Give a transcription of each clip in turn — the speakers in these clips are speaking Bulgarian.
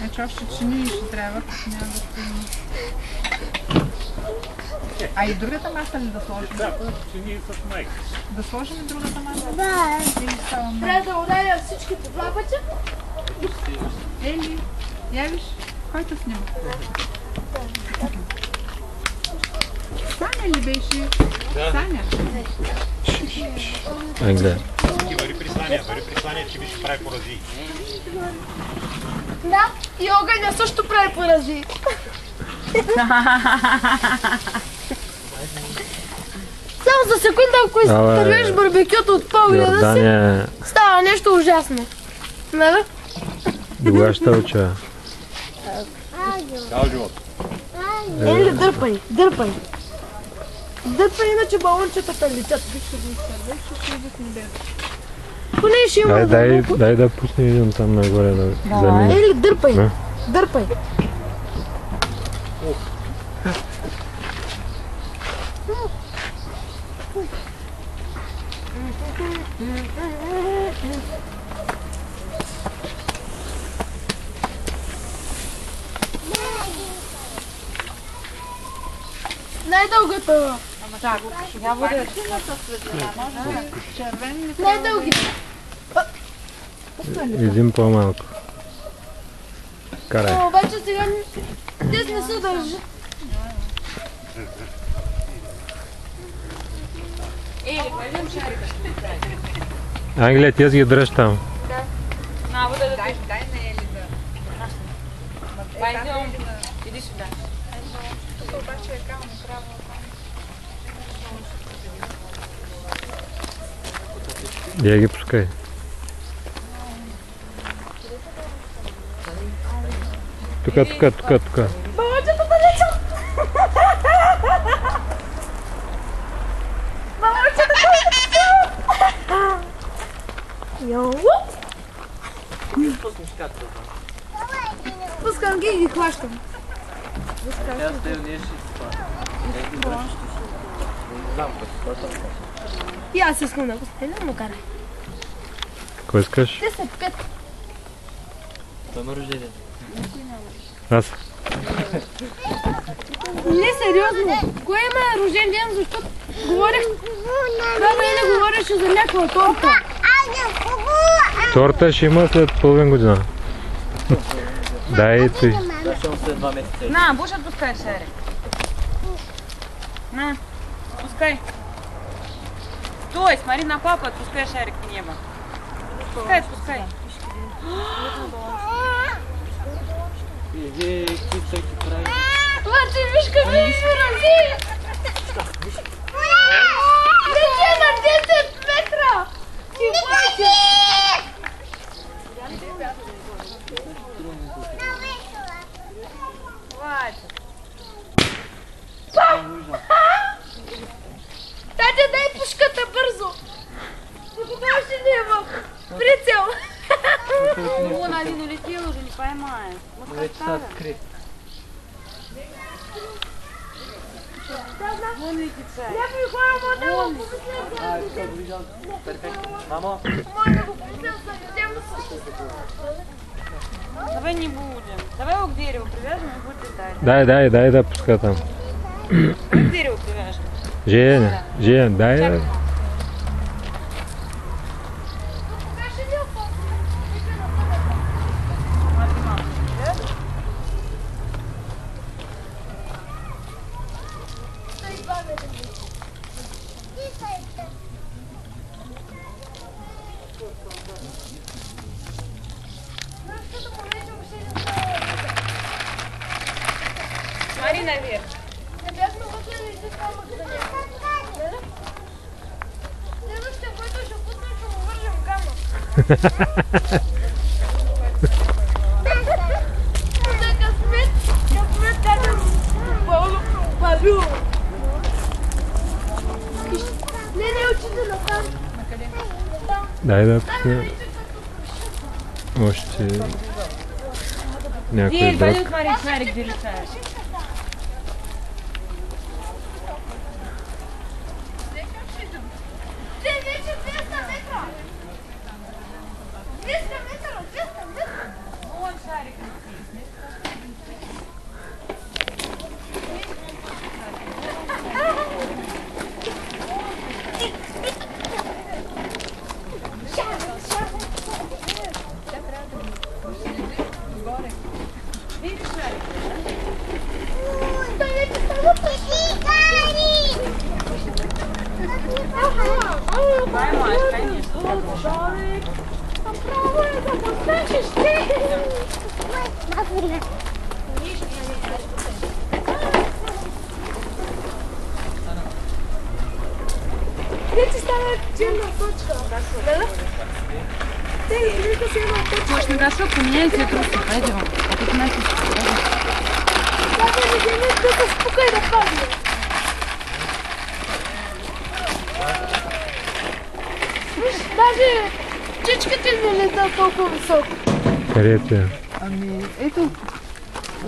Значи още чини ще трябва, няма да стигне. А и другата маса ли да сложим? Да, чини с майка. Да сложим и другата маса? Да. Трябва да ударя всички по два пъти. Ели, я виж, който снима? Саня ли беше? Да. Саня? Гледай. Ти вари при Саня, че ви ще прави поразии. Да, и огъня също прави поразии. Само за секунда, ако изтървеш барбекюто от погледа си, става нещо ужасно. Нали? Кога ще уча? Цял живот. Ели, дърпай. Дърпай, иначе балончетата летят. Поне ще има Дай да пусне един там нагоре да замине. Ели, дърпай. Най-дългата. Я бъде светлина, може ли? Червен. Най-дългите. Един по-малко. Карай. Обаче сега те не се държат. Англия, ти ги дръж там. Дай на Ели да. Иди сюда. Тук обаче е кално право. Я ги пускай. Тук. Балончето да леча! Балончето да леча! Йоу! Пускам ги и ги хващам. И аз искам да го стреля, му карай. Кой искаш? Те са 5. Той има рождение. Аз. Не, сериозно. Кой има рожден ден, защото говорих... Баба Еля говореше за някаква торта. Торта ще има след половин година. Дай ти. Защо след 2 месеца? На, будеш отпускай, Шарик. На, отпускай. Стой, смотри на папу, отпускай Шарик в небо. Отпускай. Иди, кицай ти прави. Мати, виж как ми рази! Лече на 10 метра! Ти мати! Хватит. Татя, дай пушката бързо! Докато още няма прицел! Вон один улетел уже, не поймаем. Вече са скрит. Вон летит Шарик. Някой хора могат да го помислят за виждам. Перфектно. Мамо? Може да го помислят за видео. Давай не будем. Давай его к дереву привяжем и будет летать. Дай да пуска там. К дереву привяжем. Женя, дай. Смотри, мама, привяжешь? Смотри наверх. Следващия, който ще пусне, ще му вържем камък. Късмет, татър, балю. Не, учителя там. Дай да пусне. Още някой Дверь, друг. пойдем смотреть, Шарик, где летаешь. Вече 200 метра. 200 метра. Вон Шарик летит. Поймаешь, конечно. Направо е да поскачеш ти. Где ти стана черна точка? Да? Те, вижда си една точка. Можешь на горшок поменять тебе трубку, пойдем. А тут нафиг. Сега да видим, да се спукай да падне. Виж, даже чичката не лета толкова високо. Къде ти е? Ами, ето,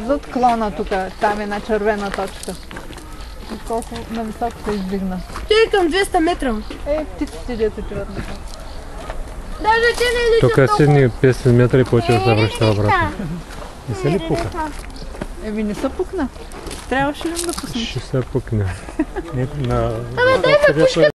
зад клона тук, там е една червена точка. И колко на високо се издигна. Той е към 200 метра. Птиците дето чуват на това. Даже те не летят Тук толкова. седни 500 метра и почва да се връща обратно. Не се ли пука? Еми не се пукна. Трябваше ли да пуснеш? Ще се пукне. Дай ме пушката